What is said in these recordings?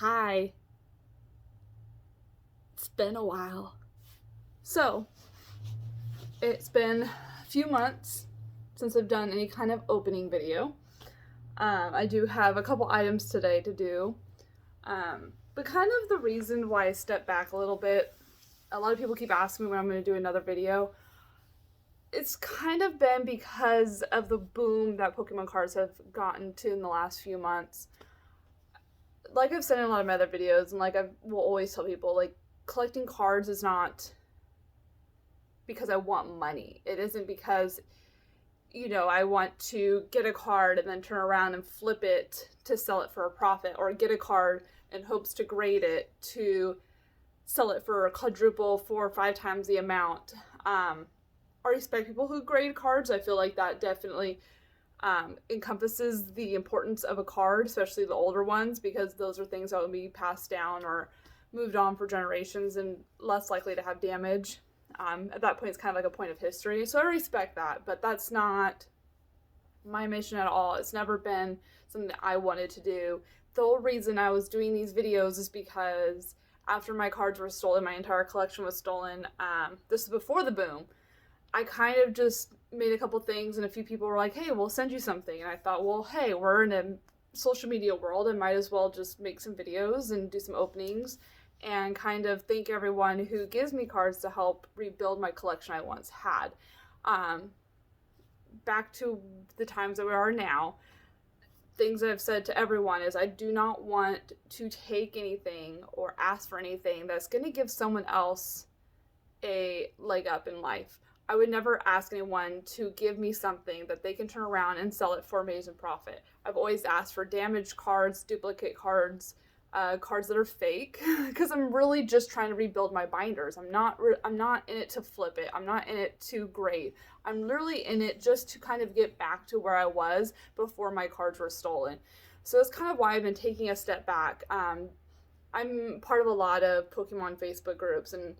Hi. It's been a while. So, it's been a few months since I've done any kind of opening video. I do have a couple items today to do. But kind of the reason why I stepped back a little bit, a lot of people keep asking me when I'm going to do another video. It's kind of been because of the boom that Pokemon cards have gotten to in the last few months. Like I've said in a lot of my other videos, and like I will always tell people, like, collecting cards is not because I want money. It isn't because, I want to get a card and then turn around and flip it to sell it for a profit, or get a card in hopes to grade it to sell it for a quadruple, 4 or 5 times the amount. I respect people who grade cards. I feel like that definitely encompasses the importance of a card, especially the older ones, because those are things that will be passed down or moved on for generations and less likely to have damage. At that point, it's kind of like a point of history. So I respect that, but that's not my mission at all. It's never been something that I wanted to do. The whole reason I was doing these videos is because after my cards were stolen, my entire collection was stolen. This is before the boom. I kind of just made a couple things, and a few people were like, hey, we'll send you something. And I thought, well, hey, we're in a social media world. I might as well just make some videos and do some openings and kind of thank everyone who gives me cards to help rebuild my collection I once had. Back to the times that we are now, things that I've said to everyone is I do not want to take anything or ask for anything that's going to give someone else a leg up in life. I would never ask anyone to give me something that they can turn around and sell it for amazing profit. I've always asked for damaged cards, duplicate cards, cards that are fake, because I'm really just trying to rebuild my binders. I'm not in it to flip it. I'm not in it to grade. I'm literally in it just to kind of get back to where I was before my cards were stolen. So that's kind of why I've been taking a step back. I'm part of a lot of Pokemon Facebook groups, and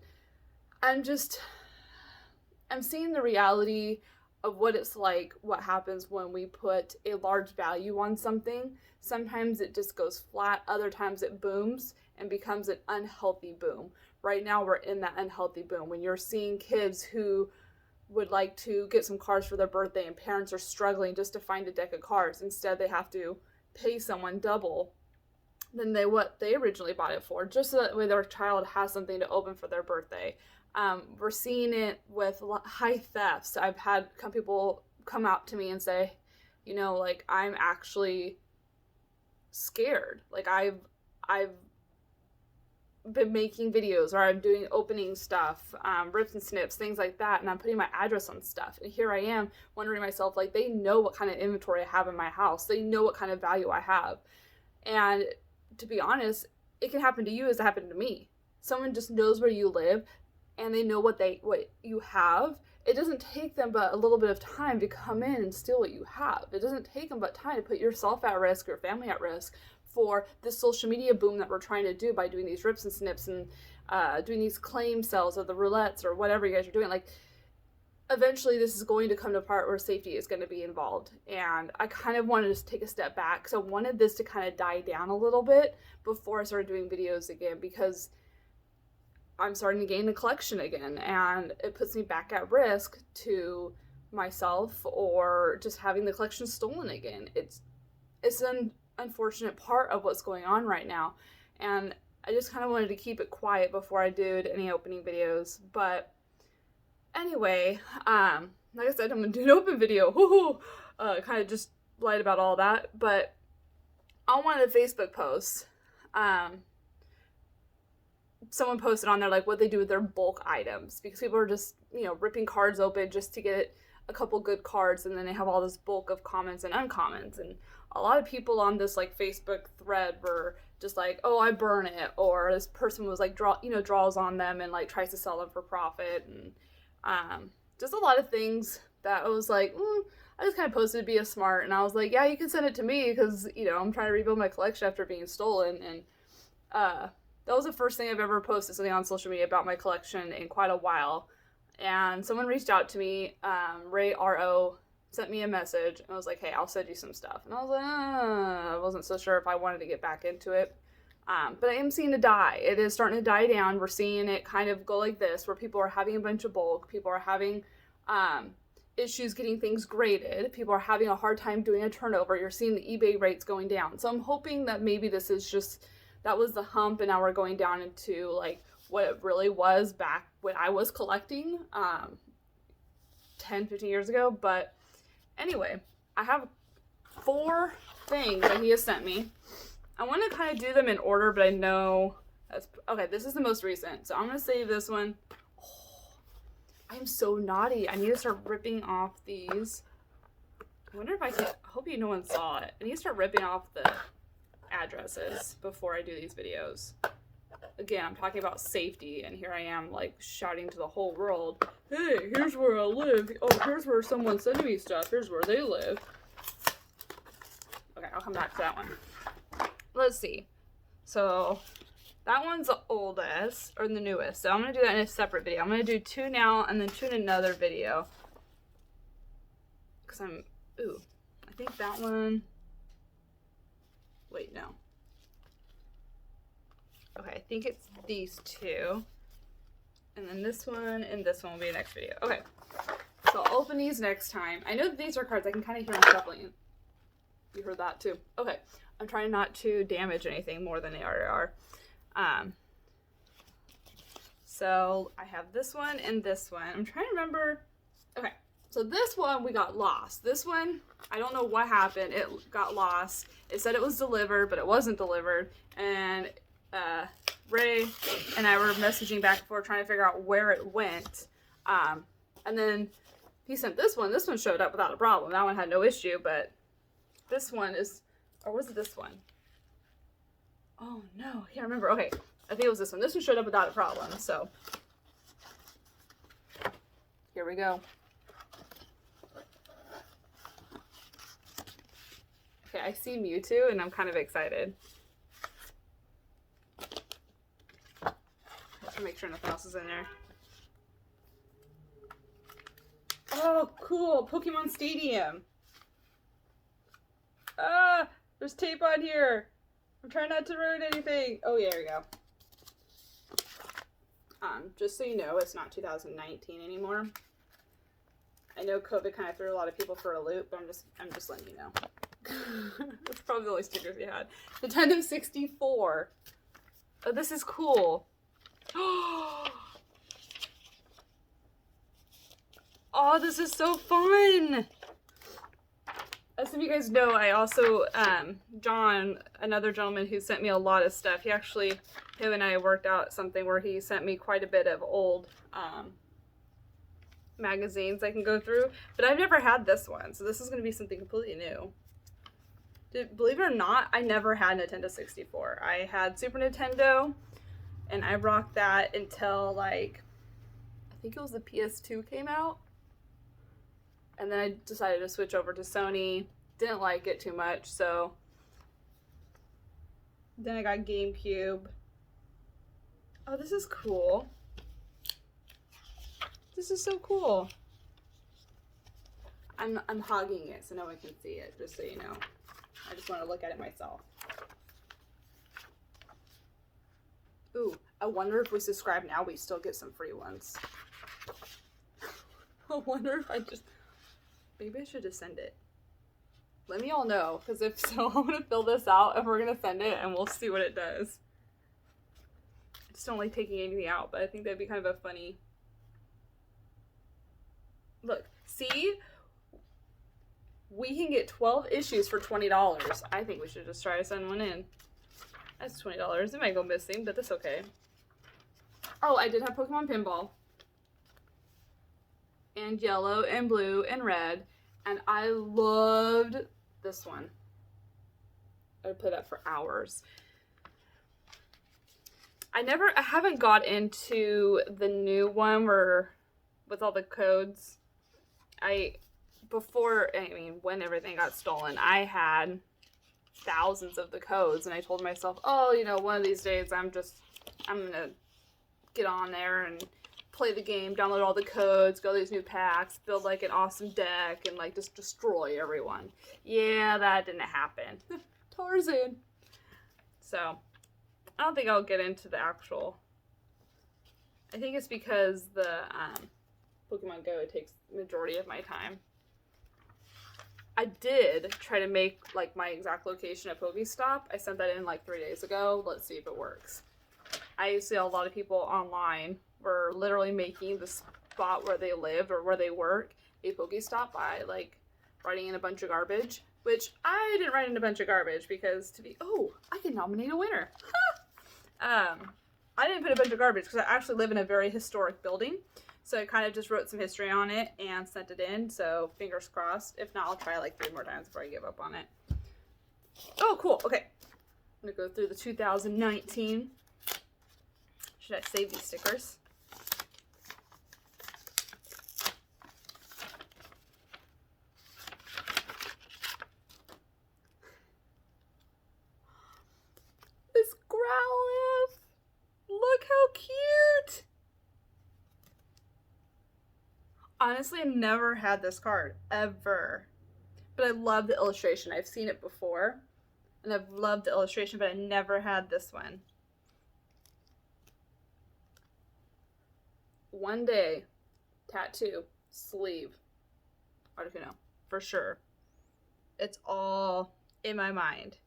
I'm seeing the reality of what it's like, what happens when we put a large value on something. Sometimes it just goes flat, other times it booms and becomes an unhealthy boom. Right now we're in that unhealthy boom when you're seeing kids who would like to get some cards for their birthday and parents are struggling just to find a deck of cards. Instead they have to pay someone double than what they originally bought it for, just so that way their child has something to open for their birthday. We're seeing it with high thefts. I've had people come out to me and say, like, I'm actually scared. Like, I've been making videos, or I'm doing opening stuff, rips and snips, things like that, and I'm putting my address on stuff. And here I am wondering myself, like, they know what kind of inventory I have in my house. They know what kind of value I have. And to be honest, it can happen to you as it happened to me. Someone just knows where you live, and they know what you have. It doesn't take them but a little bit of time to come in and steal what you have. It doesn't take them but time to put yourself at risk, your family at risk, for this social media boom that we're trying to do by doing these rips and snips and doing these claim sales or the roulettes or whatever you guys are doing. Like, eventually this is going to come to a part where safety is going to be involved. And I kind of wanted to take a step back, because I wanted this to kind of die down a little bit before I started doing videos again, because I'm starting to gain the collection again, and it puts me back at risk to myself or just having the collection stolen again. It's an unfortunate part of what's going on right now, and I just kind of wanted to keep it quiet before I did any opening videos. But anyway, like I said, I'm gonna do an open video. Kind of just lied about all that, but on one of the Facebook posts, someone posted on there, like, what they do with their bulk items, because people are just, ripping cards open just to get a couple good cards, and then they have all this bulk of commons and uncommons. And a lot of people on this, like, Facebook thread were just like, oh, I burn it, or this person was like, draws on them and like tries to sell them for profit, and just a lot of things that I was like, I just kind of posted to be a smart, and I was like, yeah, you can send it to me, because I'm trying to rebuild my collection after being stolen. And that was the first thing I've ever posted something on social media about my collection in quite a while. And someone reached out to me, Ray R.O. sent me a message and was like, hey, I'll send you some stuff. And I was like, I wasn't so sure if I wanted to get back into it. But I am seeing it die. It is starting to die down. We're seeing it kind of go like this, where people are having a bunch of bulk. People are having issues getting things graded. People are having a hard time doing a turnover. You're seeing the eBay rates going down. So I'm hoping that maybe this is just, that was the hump, and now we're going down into like what it really was back when I was collecting 10, 15 years ago. But anyway, I have 4 things that he has sent me. I want to kind of do them in order, but I know that's okay. This is the most recent, so I'm gonna save this one. I'm so naughty. I need to start ripping off these. I wonder if I can. I hope no one saw it. I need to start ripping off the addresses before I do these videos. Again, I'm talking about safety, and here I am like shouting to the whole world, hey, here's where I live. Oh, here's where someone's sending me stuff. Here's where they live. Okay, I'll come back to that one. Let's see. So that one's the oldest, or the newest. So I'm going to do that in a separate video. I'm going to do 2 now and then 2 in another video. Because I think that one, wait, no. Okay, I think it's these 2. And then this one and this one will be the next video. Okay, so I'll open these next time. I know that these are cards. I can kind of hear them shuffling. You heard that too. Okay, I'm trying not to damage anything more than they already are. So I have this one and this one. I'm trying to remember. Okay, so this one we got lost. This one, I don't know what happened. It got lost. It said it was delivered, but it wasn't delivered. And Ray and I were messaging back and forth trying to figure out where it went. And then he sent this one. This one showed up without a problem. That one had no issue, but this one is, or was it this one? Oh no, I can't remember. Okay, I think it was this one. This one showed up without a problem, so here we go. Okay, I see Mewtwo and I'm kind of excited. I have to make sure nothing else is in there. Oh, cool, Pokemon Stadium. Ah, there's tape on here. I'm trying not to ruin anything. Oh, yeah, there we go. Just so you know, it's not 2019 anymore. I know COVID kind of threw a lot of people for a loop, but I'm just letting you know. That's probably the only stickers we had. Nintendo 64. Oh, this is cool. Oh, this is so fun. As some of you guys know, I also, John, another gentleman who sent me a lot of stuff, him and I worked out something where he sent me quite a bit of old magazines I can go through, but I've never had this one, so this is going to be something completely new. Believe it or not, I never had Nintendo 64. I had Super Nintendo, and I rocked that until, like, I think it was the PS2 came out. And then I decided to switch over to Sony. Didn't like it too much, so then I got GameCube. Oh, this is cool. This is so cool. I'm hogging it so no one can see it, just so you know. I just want to look at it myself. Ooh, I wonder if we subscribe now, we still get some free ones. I wonder if maybe I should just send it. Let me all know, because if so, I'm going to fill this out and we're going to send it and we'll see what it does. I just don't like taking anything out, but I think that'd be kind of a funny... Look, see? We can get 12 issues for $20. I think we should just try to send one in. That's $20. It might go missing, but that's okay. Oh, I did have Pokemon Pinball. And yellow and blue and red, and I loved this one. I would play that for hours. I haven't got into the new one with all the codes. When everything got stolen, I had thousands of the codes, and I told myself, oh, you know, one of these days I'm gonna get on there and play the game, download all the codes, go to these new packs, build like an awesome deck, and like just destroy everyone. Yeah, that didn't happen. Tarzan. So, I don't think I'll get into the actual. I think it's because the Pokemon Go takes the majority of my time. I did try to make like my exact location at Pokestop. I sent that in like 3 days ago. Let's see if it works. I see a lot of people online were literally making the spot where they lived or where they work a Pokestop by like writing in a bunch of garbage, which I didn't write in a bunch of garbage because I can nominate a winner. I didn't put a bunch of garbage because I actually live in a very historic building. So I kind of just wrote some history on it and sent it in. So fingers crossed. If not, I'll try like 3 more times before I give up on it. Oh, cool. Okay. I'm going to go through the 2019. Should I save these stickers? This Growlithe! Look how cute! Honestly, I've never had this card, ever. But I love the illustration. I've seen it before, and I've loved the illustration, but I never had this one. One day, tattoo, sleeve, Articuno, for sure. It's all in my mind.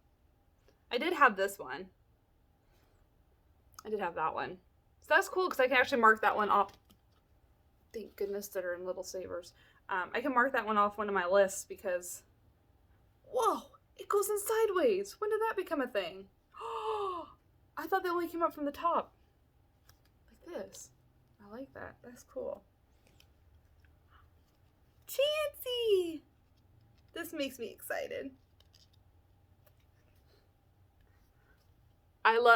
I did have this one. I did have that one. So that's cool because I can actually mark that one off. Thank goodness that are in little savers. I can mark that one off one of my lists because, whoa, it goes in sideways. When did that become a thing? Oh, I thought they only came up from the top. Like this. I like that. That's cool. Chansey! This makes me excited.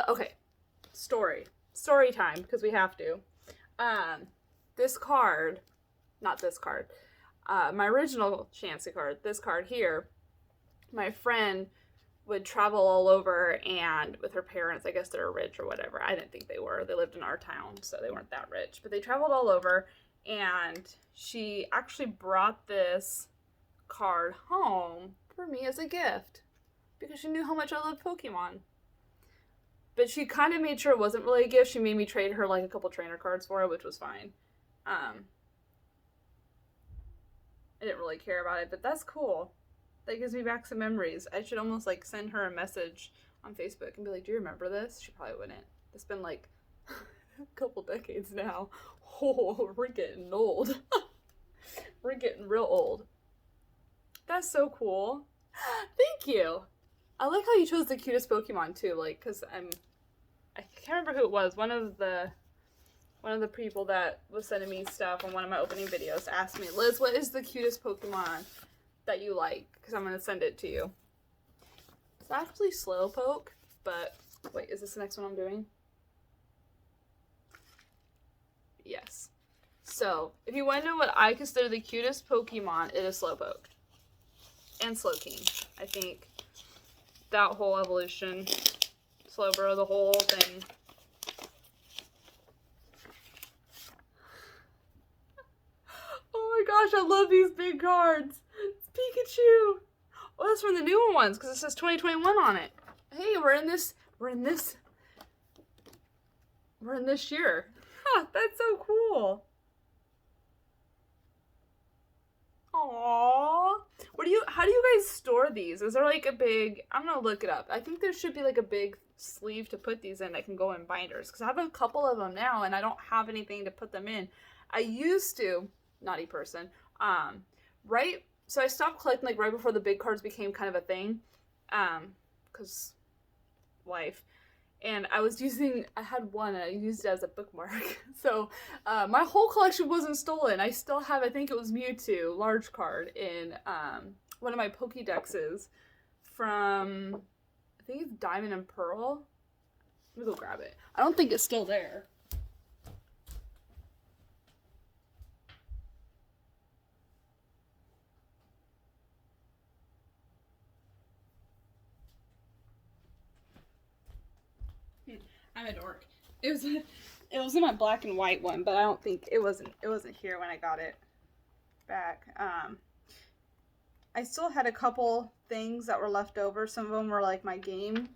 Okay, story time, because we have to. This card, not this card, my original Chansey card, this card here, my friend would travel all over, and with her parents, I guess they're rich or whatever. I didn't think they were. They lived in our town, so they weren't that rich. But they traveled all over, and she actually brought this card home for me as a gift because she knew how much I loved Pokemon. But she kind of made sure it wasn't really a gift. She made me trade her like a couple trainer cards for it, which was fine. I didn't really care about it, but that's cool. That gives me back some memories. I should almost like send her a message on Facebook and be like, do you remember this? She probably wouldn't. It's been like a couple decades now. Oh, we're getting old. We're getting real old. That's so cool. Thank you. I like how you chose the cutest Pokemon too, like, cause I can't remember who it was. One of the people that was sending me stuff on one of my opening videos asked me, Liz, what is the cutest Pokemon that you like? Because I'm going to send it to you. It's actually Slowpoke, but wait, is this the next one I'm doing? Yes. So, if you want to know what I consider the cutest Pokemon, it is Slowpoke. And Slowking. I think that whole evolution, Slowbro, the whole thing. Oh my gosh, I love these big cards. It's Pikachu. Oh, that's from the newer ones because it says 2021 on it. Hey, we're in this year. Huh, that's so cool. Aww. How do you guys store these? Is there like a big, I'm gonna look it up. I think there should be like a big sleeve to put these in that can go in binders because I have a couple of them now and I don't have anything to put them in. I used to, naughty person, right? So I stopped collecting like right before the big cards became kind of a thing, because life. And I had one and I used it as a bookmark. So my whole collection wasn't stolen. I still have, I think it was Mewtwo, large card, in one of my Pokédexes from, I think it's Diamond and Pearl. Let me go grab it. I don't think it's still there. I'm a dork. It was in my black and white one, but I don't think it wasn't here when I got it back. I still had a couple things that were left over. Some of them were like my game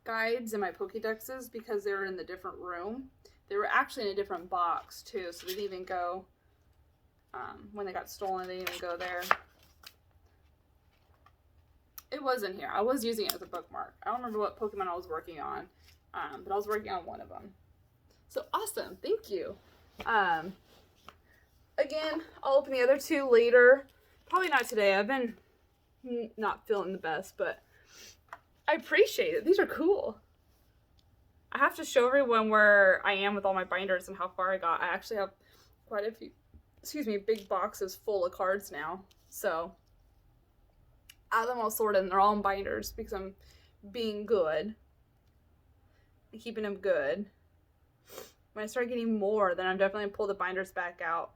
guides and my Pokédexes because they were in the different room. They were actually in a different box too, so they didn't even go, when they got stolen, they didn't even go there. It was in here. I was using it as a bookmark. I don't remember what Pokemon I was working on, but I was working on one of them. So awesome. Thank you. Again, I'll open the other two later. Probably not today. I've been not feeling the best, but I appreciate it. These are cool. I have to show everyone where I am with all my binders and how far I got. I actually have quite a few, big boxes full of cards now. So I have them all sorted and they're all in binders because I'm being good and keeping them good. When I start getting more, then I'm definitely gonna pull the binders back out.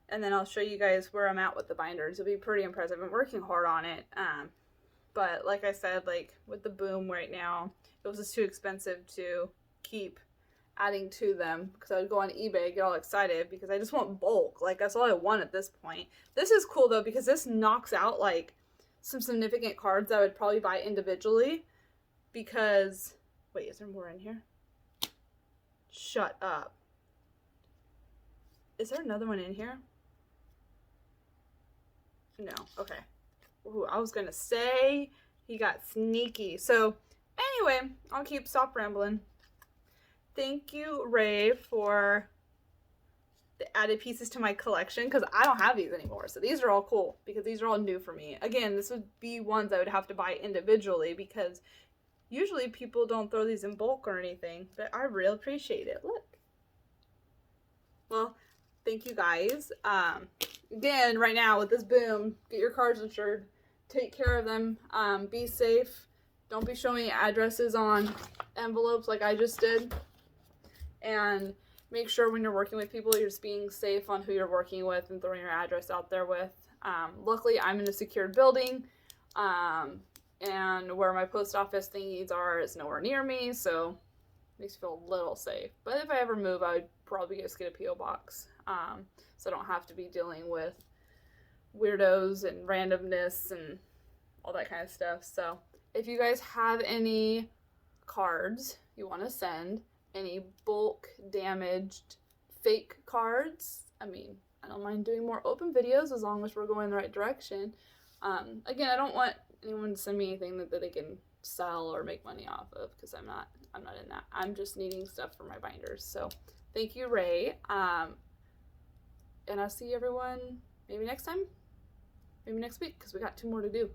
And then I'll show you guys where I'm at with the binders. It'll be pretty impressive. I'm working hard on it. But like I said, like with the boom right now, it was just too expensive to keep adding to them because I would go on eBay, get all excited because I just want bulk. Like that's all I want at this point. This is cool though because this knocks out like some significant cards I would probably buy individually because, wait, is there more in here? Shut up. Is there another one in here? No. Okay. Ooh, I was gonna say he got sneaky. So anyway, I'll stop rambling. Thank you, Ray, for the added pieces to my collection because I don't have these anymore. So these are all cool because these are all new for me. Again, this would be ones I would have to buy individually because usually people don't throw these in bulk or anything, but I really appreciate it. Look. Well, thank you guys. Again, right now with this boom, get your cards insured. Take care of them. Be safe. Don't be showing addresses on envelopes like I just did. And make sure when you're working with people, you're just being safe on who you're working with and throwing your address out there with. Luckily, I'm in a secured building. And where my post office thingies are is nowhere near me, so it makes me feel a little safe. But if I ever move, I would probably just get a P.O. box, so I don't have to be dealing with weirdos and randomness and all that kind of stuff. So if you guys have any cards you want to send, any bulk damaged fake cards, I mean, I don't mind doing more open videos as long as we're going in the right direction. Again, I don't want anyone to send me anything that they can sell or make money off of because I'm not in that. I'm just needing stuff for my binders. So thank you, Ray. And I'll see everyone maybe next time, maybe next week because we got 2 more to do.